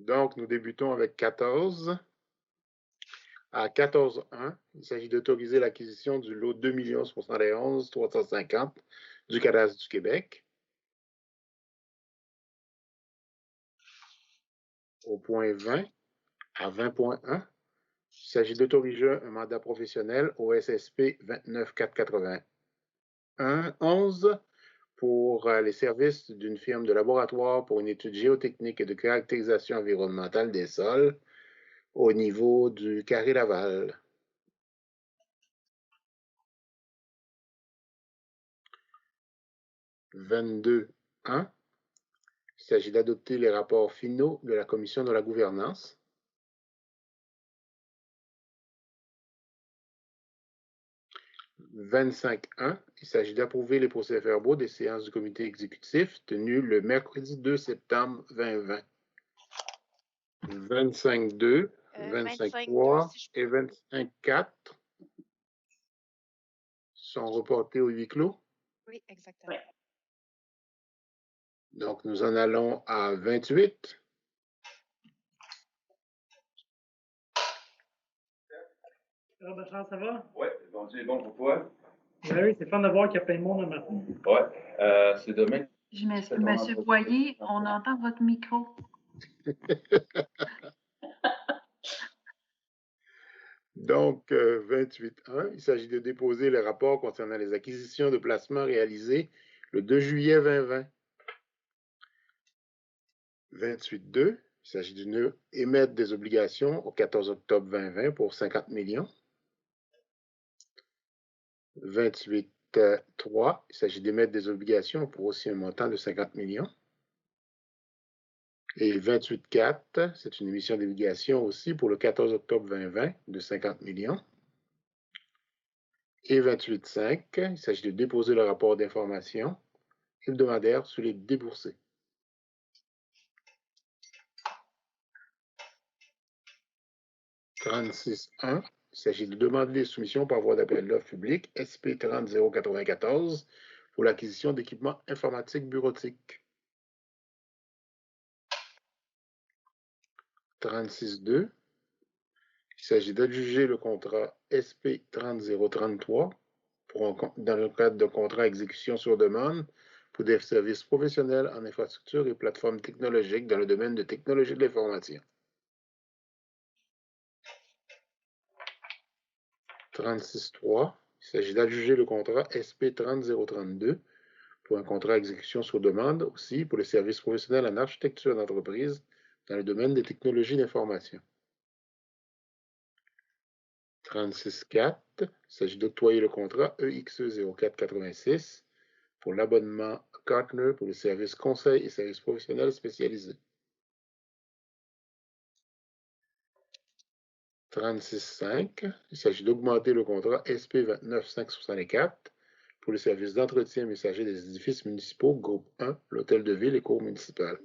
Donc, nous débutons avec 14. À 14.1, il s'agit d'autoriser l'acquisition du lot 2 71 350 du cadastre du Québec. Au point 20, à 20.1, il s'agit d'autoriser un mandat professionnel au SSP 29481-11 pour les services d'une firme de laboratoire pour une étude géotechnique et de caractérisation environnementale des sols au niveau du Carré Laval. 22.1, il s'agit d'adopter les rapports finaux de la Commission de la gouvernance. 25.1, il s'agit d'approuver les procès-verbaux des séances du comité exécutif tenues le mercredi 2 septembre 2020. 25.2, 25.3 et 25.4 sont reportés au huis clos. Oui, exactement. Donc, nous en allons à 28. Ah, Bertrand, ça va? Oui, bon Dieu est bon pour toi. Oui, c'est fun de voir qu'il y a plein de monde le matin. Oui, c'est demain. Je m'excuse, Monsieur Boyer, on entend votre micro. Donc, 28.1, il s'agit de déposer les rapports concernant les acquisitions de placements réalisées le 2 juillet 2020. 28.2, il s'agit d'émettre des obligations au 14 octobre 2020 pour 50 millions. 28.3, il s'agit d'émettre des obligations pour aussi un montant de 50 millions. Et 28.4, c'est une émission d'obligation aussi pour le 14 octobre 2020 de 50 millions. Et 28.5, il s'agit de déposer le rapport d'information hebdomadaire sur les déboursés. 36.1, il s'agit de demander des soumissions par voie d'appel d'offres public SP 30-094 pour l'acquisition d'équipements informatiques bureautiques. 36.2, il s'agit d'adjuger le contrat SP 30-033 dans le cadre d'un contrat à exécution sur demande pour des services professionnels en infrastructure et plateformes technologiques dans le domaine de technologie de l'information. 36.3, il s'agit d'adjuger le contrat SP 30-032 pour un contrat à exécution sur demande aussi pour les services professionnels en architecture d'entreprise dans le domaine des technologies d'information. 36.4, il s'agit d'octroyer le contrat EXE 0486 pour l'abonnement Gartner pour les services conseils et services professionnels spécialisés. 36.5, il s'agit d'augmenter le contrat SP 29564 pour les services d'entretien messager des édifices municipaux, groupe 1, l'hôtel de ville et cours municipal.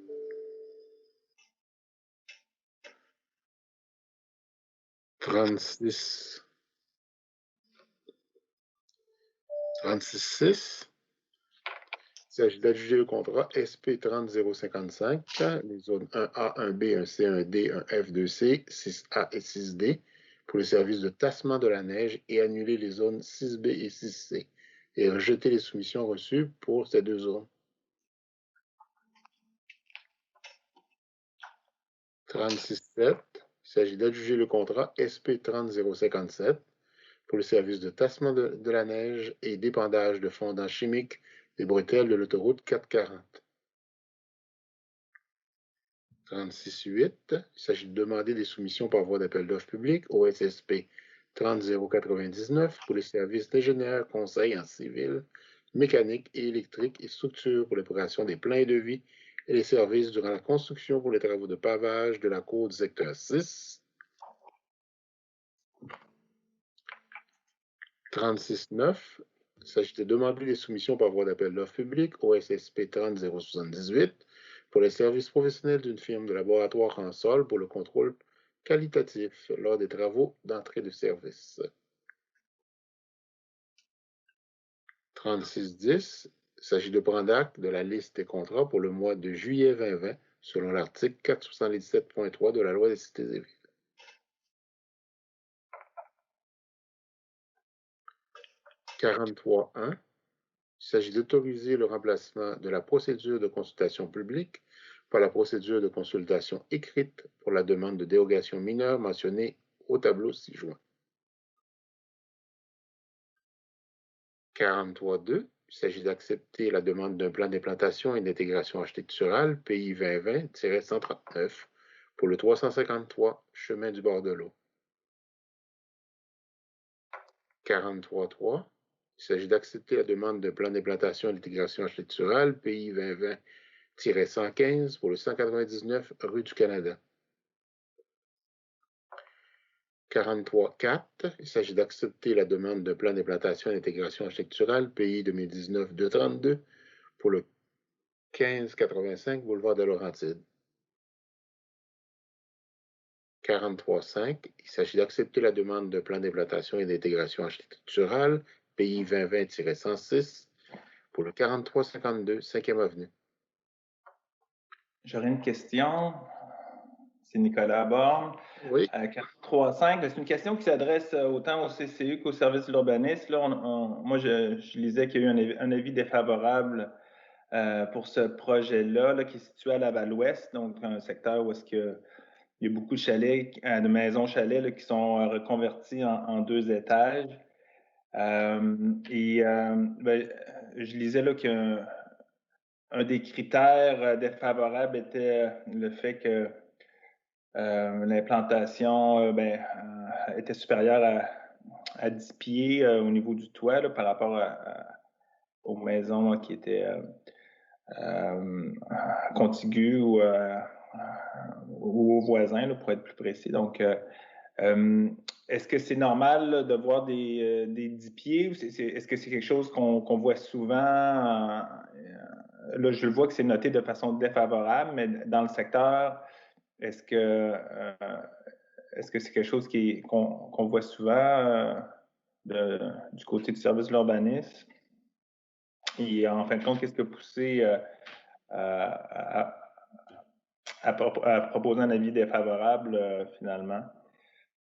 36.6, il s'agit d'adjuger le contrat SP 30055, les zones 1A, 1B, 1C, 1D, 1F, 2C, 6A et 6D, pour les services de tassement de la neige et annuler les zones 6B et 6C, et rejeter les soumissions reçues pour ces deux zones. 36.7, il s'agit d'adjuger le contrat SP 30057 pour le service de tassement de la neige et d'épandage de fondants chimiques des bretelles de l'autoroute 440. 36.8, il s'agit de demander des soumissions par voie d'appel d'offres public au SSP 30099 pour les services d'ingénieur conseil en civil, mécanique et électrique et structure pour l'opération des plans et devis et les services durant la construction pour les travaux de pavage de la cour du secteur 6. 36.9, il s'agit de demander des soumissions par voie d'appel d'offres public au SSP 30078 pour les services professionnels d'une firme de laboratoire en sol pour le contrôle qualitatif lors des travaux d'entrée de service. 36.10, il s'agit de prendre acte de la liste des contrats pour le mois de juillet 2020 selon l'article 477.3 de la loi des cités et villes. « 43.1. Il s'agit d'autoriser le remplacement de la procédure de consultation publique par la procédure de consultation écrite pour la demande de dérogation mineure mentionnée au tableau ci-joint. 43.2. Il s'agit d'accepter la demande d'un plan d'implantation et d'intégration architecturale PI 2020-139 pour le 353 chemin du bord de l'eau. 43.3. Il s'agit d'accepter la demande d'un plan d'implantation et d'intégration architecturale PI 2020-115 pour le 199 rue du Canada. 43.4. Il s'agit d'accepter la demande d'un plan d'implantation et d'intégration architecturale PI 2019-232 pour le 1585 boulevard de Laurentides. 43.5. Il s'agit d'accepter la demande d'un plan d'implantation et d'intégration architecturale PI 2020-106 pour le 4352 5e avenue. J'aurais une question. C'est Nicolas Borne. Oui. 43.5, c'est une question qui s'adresse autant au CCU qu'au service de l'urbanisme. Là, moi, je lisais qu'il y a eu un avis défavorable pour ce projet-là, qui est situé à Laval-Ouest, donc un secteur où il y a beaucoup de chalets, de maisons chalets qui sont reconvertis en 2 étages. Je lisais là qu'un des critères défavorables était le fait que l'implantation était supérieure à 10 pieds au niveau du toit là, par rapport aux maisons qui étaient contiguës ou aux voisins, là, pour être plus précis. Donc, est-ce que c'est normal là, de voir des 10 pieds? Est-ce que c'est quelque chose qu'on voit souvent? Là, je le vois que c'est noté de façon défavorable, mais dans le secteur, est-ce que c'est quelque chose qu'on voit souvent du côté du service de l'urbanisme? Et en fin de compte, qu'est-ce qui a poussé à proposer un avis défavorable finalement?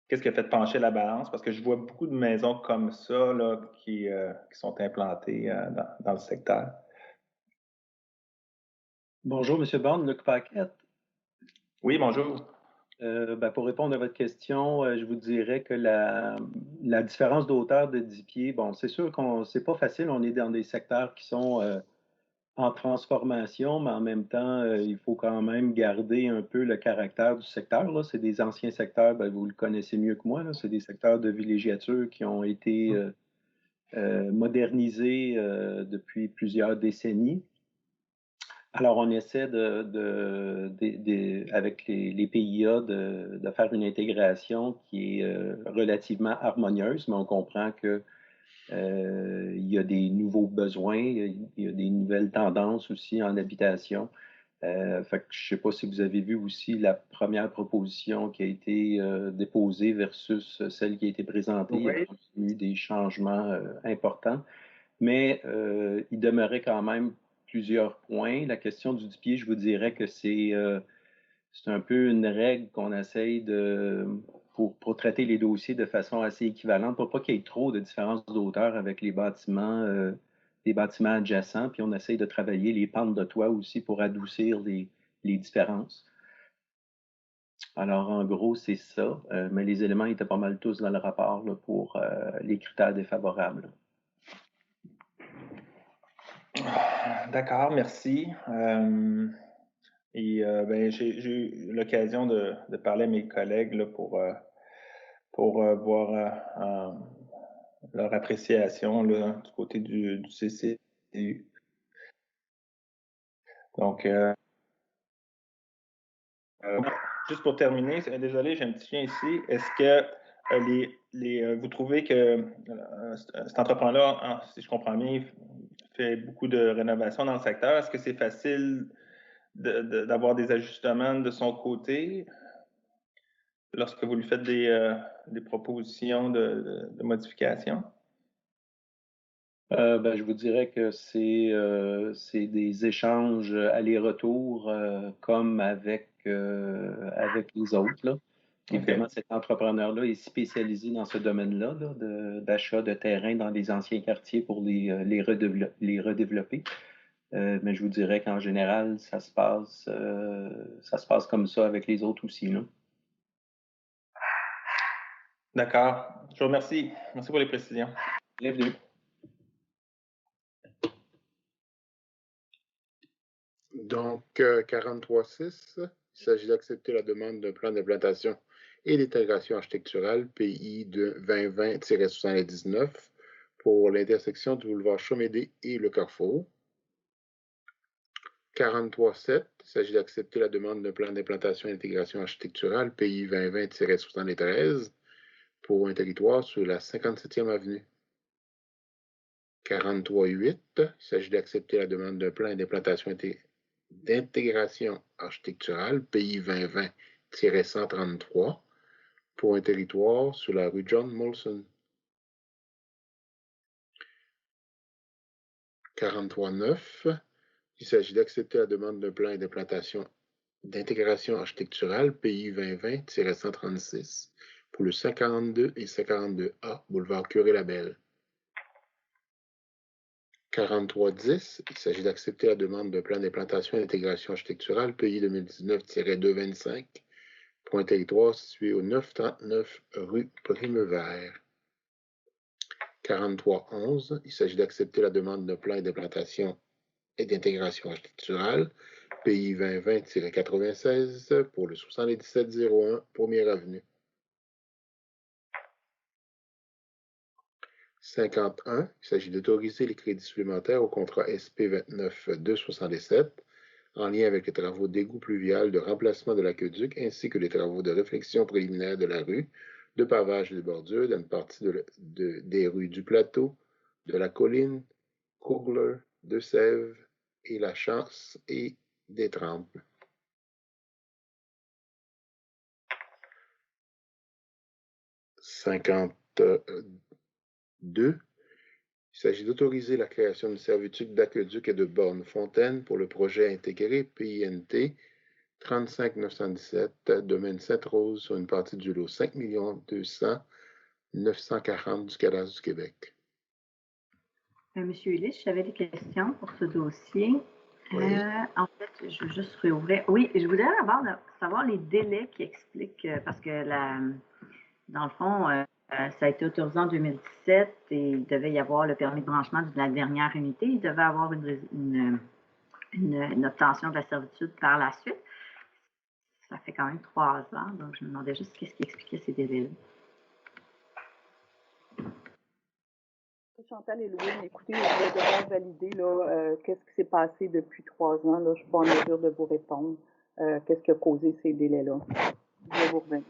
Qu'est-ce qui a fait pencher la balance? Parce que je vois beaucoup de maisons comme ça là, qui sont implantées dans le secteur. Bonjour, M. Borne, Luc Paquette. Oui, bonjour. Pour répondre à votre question, je vous dirais que la différence d'auteur de 10 pieds, bon, c'est sûr qu'on c'est pas facile, on est dans des secteurs qui sont en transformation, mais en même temps, il faut quand même garder un peu le caractère du secteur. Là. C'est des anciens secteurs, vous le connaissez mieux que moi, là. C'est des secteurs de villégiature qui ont été modernisés depuis plusieurs décennies. Alors, on essaie avec les PIA de faire une intégration qui est relativement harmonieuse, mais on comprend que il y a des nouveaux besoins, il y a des nouvelles tendances aussi en habitation. Fait que je ne sais pas si vous avez vu aussi la première proposition qui a été déposée versus celle qui a été présentée. Oui. Il y a eu des changements importants, mais il demeurait quand même plusieurs points. La question du 10 pieds, je vous dirais que c'est un peu une règle qu'on essaye pour traiter les dossiers de façon assez équivalente, pour pas qu'il y ait trop de différences d'auteur avec les bâtiments adjacents, puis on essaye de travailler les pentes de toit aussi pour adoucir les différences. Alors, en gros, c'est ça, mais les éléments étaient pas mal tous dans le rapport là, pour les critères défavorables. D'accord, merci. J'ai eu l'occasion de parler à mes collègues là, pour voir leur appréciation là, du côté du CCU. Donc, juste pour terminer, désolé, j'ai un petit chien ici. Est-ce que vous trouvez que cet entrepreneur, si je comprends bien, fait beaucoup de rénovations dans le secteur? Est-ce que c'est facile d'avoir des ajustements de son côté lorsque vous lui faites des propositions de modification? Je vous dirais que c'est des échanges aller-retour comme avec les autres, là. Évidemment, cet entrepreneur-là est spécialisé dans ce domaine-là, là, d'achat de terrain dans les anciens quartiers pour les redévelopper. Mais je vous dirais qu'en général, ça se passe comme ça avec les autres aussi, là. D'accord. Je vous remercie. Merci pour les précisions. Bienvenue. Donc, 43.6, il s'agit d'accepter la demande d'un plan d'implantation et d'intégration architecturale PI de 2020-79 pour l'intersection du boulevard Chomédé et le Carrefour. 43.7, il s'agit d'accepter la demande d'un plan d'implantation et d'intégration architecturale PI 2020-73 pour un territoire sur la 57e avenue. 43.8, il s'agit d'accepter la demande d'un plan d'implantation d'intégration architecturale PI 2020-133 pour un territoire sur la rue John Molson. 43.9, il s'agit d'accepter la demande d'un plan d'implantation d'intégration architecturale PI 2020-136 pour le 52 et 52A boulevard Curé-Labelle. 43.10, il s'agit d'accepter la demande d'un plan d'implantation et d'intégration architecturale PI 2019-225 pour un territoire situé au 939 rue Primevère. 43.11, il s'agit d'accepter la demande d'un plan d'implantation et d'intégration architecturale PI 2020-96 pour le 7701 Première Avenue. 51, il s'agit d'autoriser les crédits supplémentaires au contrat SP 29-267 en lien avec les travaux d'égout pluvial de remplacement de l'aqueduc ainsi que les travaux de réfection préliminaire de la rue, de pavage et de bordure dans une partie des rues du Plateau, de la Colline, Cougler, de Sèvres et La Chance et des Trempes. 52, il s'agit d'autoriser la création d'une servitude d'aqueduc et de bornes fontaines pour le projet intégré PINT 35 917, domaine Sainte-Rose, sur une partie du lot 5 200 940 du cadastre du Québec. Monsieur Ulysse, j'avais des questions pour ce dossier. Oui. En fait, je veux juste réouvrir. Oui, je voudrais d'abord savoir les délais qui expliquent, parce que dans le fond, ça a été autorisé en 2017 et il devait y avoir le permis de branchement de la dernière unité. Il devait avoir une obtention de la servitude par la suite. Ça fait quand même 3 ans, donc je me demandais juste qu'est-ce qui expliquait ces délais-là. Chantal et Louis, écoutez, je vais devoir valider qu'est-ce qui s'est passé depuis 3 ans. Là, je ne suis pas en mesure de vous répondre. Qu'est-ce qui a causé ces délais-là? Je vais vous revenir.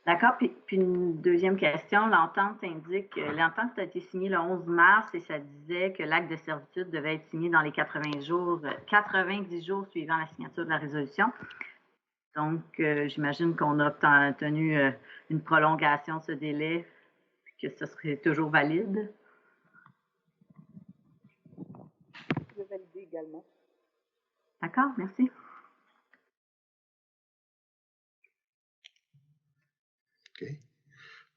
D'accord. Puis une deuxième question. L'entente indique, l'entente a été signée le 11 mars et ça disait que l'acte de servitude devait être signé dans les 90 jours suivant la signature de la résolution. Donc, j'imagine qu'on a obtenu une prolongation de ce délai, que ce serait toujours valide. Je vais valider également. D'accord, merci. OK.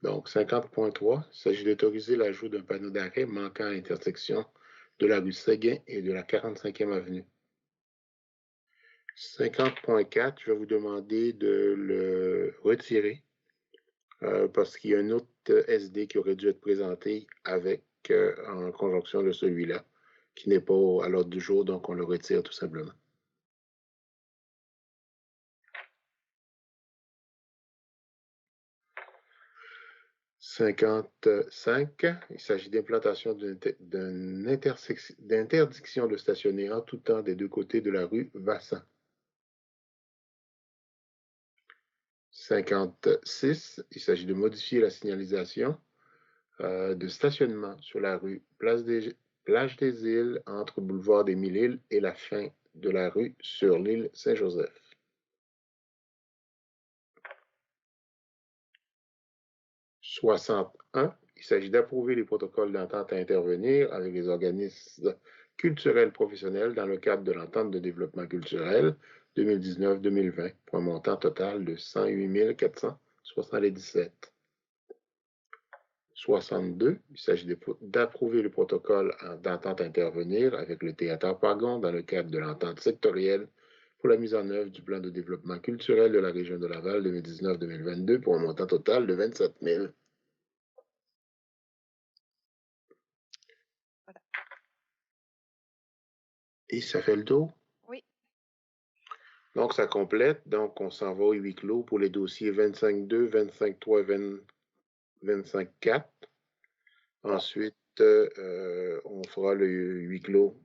Donc, 50.3, il s'agit d'autoriser l'ajout d'un panneau d'arrêt manquant à l'intersection de la rue Séguin et de la 45e avenue. 50.4, je vais vous demander de le retirer parce qu'il y a un autre SD qui aurait dû être présenté en conjonction de celui-là, qui n'est pas à l'ordre du jour, donc on le retire tout simplement. 55, il s'agit d'implantation d'interdiction de stationner en tout temps des deux côtés de la rue Vassan. 56, il s'agit de modifier la signalisation de stationnement sur la rue Plage des Îles entre boulevard des Mille-Îles et la fin de la rue sur l'île Saint-Joseph. 61, il s'agit d'approuver les protocoles d'entente à intervenir avec les organismes culturels professionnels dans le cadre de l'entente de développement culturel 2019-2020 pour un montant total de 108 477. 62, il s'agit d'approuver le protocole d'entente à intervenir avec le Théâtre Pagon dans le cadre de l'entente sectorielle pour la mise en œuvre du plan de développement culturel de la région de Laval 2019-2022 pour un montant total de 27 000. Voilà. Et ça fait le tour? Oui. Donc, ça complète. Donc, on s'en va au huis clos pour les dossiers 25-2, 25-3 et 25-4. Ensuite, on fera le huis clos,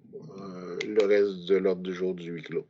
le reste de l'ordre du jour du huis clos.